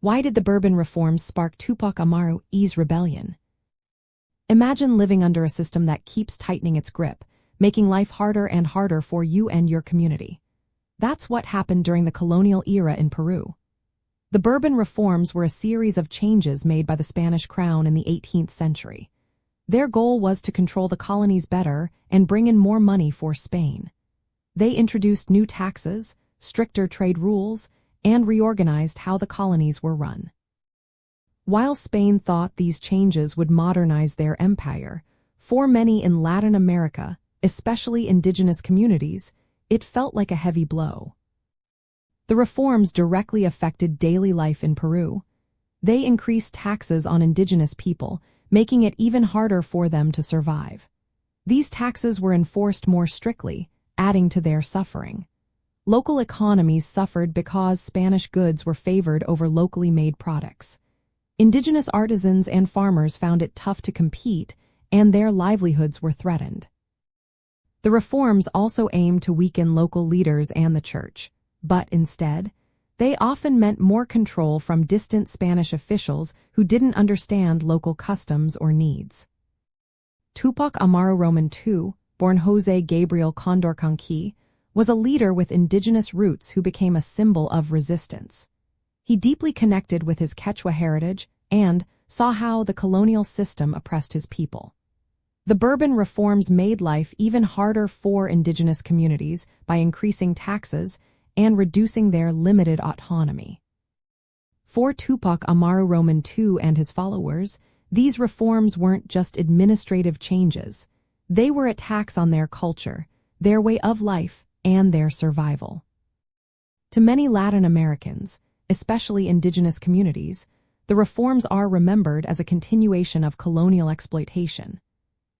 Why did the Bourbon reforms spark Tupac Amaru's rebellion? Imagine living under a system that keeps tightening its grip, making life harder and harder for you and your community. That's what happened during the colonial era in Peru. The Bourbon reforms were a series of changes made by the Spanish crown in the 18th century. Their goal was to control the colonies better and bring in more money for Spain. They introduced new taxes, stricter trade rules, and reorganized how the colonies were run. While Spain thought these changes would modernize their empire, for many in Latin America, especially indigenous communities, it felt like a heavy blow. The reforms directly affected daily life in Peru. They increased taxes on indigenous people, making it even harder for them to survive. These taxes were enforced more strictly, adding to their suffering. Local economies suffered because Spanish goods were favored over locally made products. Indigenous artisans and farmers found it tough to compete, and their livelihoods were threatened. The reforms also aimed to weaken local leaders and the church, but instead, they often meant more control from distant Spanish officials who didn't understand local customs or needs. Tupac Amaru Roman II, born José Gabriel Condorcanqui, was a leader with indigenous roots who became a symbol of resistance. He deeply connected with his Quechua heritage and saw how the colonial system oppressed his people. The Bourbon reforms made life even harder for indigenous communities by increasing taxes and reducing their limited autonomy. For Tupac Amaru Roman II and his followers, these reforms weren't just administrative changes. They were attacks on their culture, their way of life, and their survival. To many Latin Americans, especially indigenous communities, the reforms are remembered as a continuation of colonial exploitation.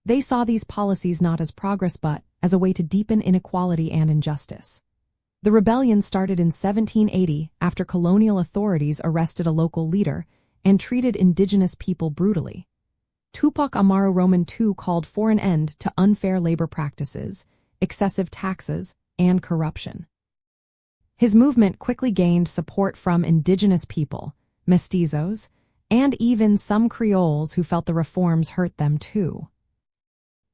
They saw these policies not as progress but as a way to deepen inequality and injustice. The rebellion started in 1780 after colonial authorities arrested a local leader and treated indigenous people brutally. Tupac Amaru Roman II called for an end to unfair labor practices, excessive taxes, and corruption. His movement quickly gained support from indigenous people, mestizos, and even some Creoles who felt the reforms hurt them too.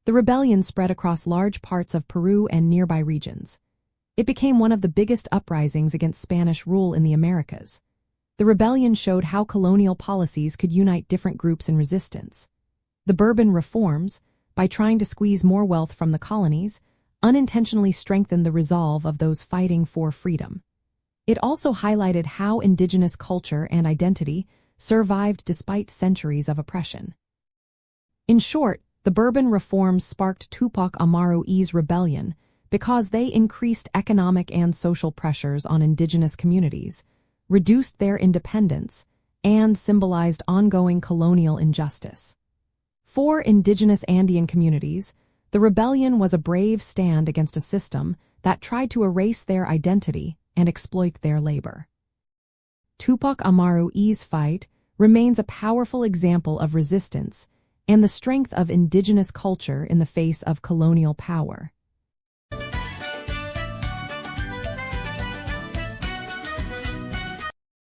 The rebellion spread across large parts of Peru and nearby regions. It became one of the biggest uprisings against Spanish rule in the Americas. The rebellion showed how colonial policies could unite different groups in resistance. The Bourbon reforms, by trying to squeeze more wealth from the colonies, unintentionally strengthened the resolve of those fighting for freedom. It also highlighted how indigenous culture and identity survived despite centuries of oppression. In short, the Bourbon reforms sparked Tupac Amaru's rebellion because they increased economic and social pressures on indigenous communities, reduced their independence, and symbolized ongoing colonial injustice. For indigenous Andean communities, the rebellion was a brave stand against a system that tried to erase their identity and exploit their labor. Tupac Amaru's fight remains a powerful example of resistance and the strength of indigenous culture in the face of colonial power.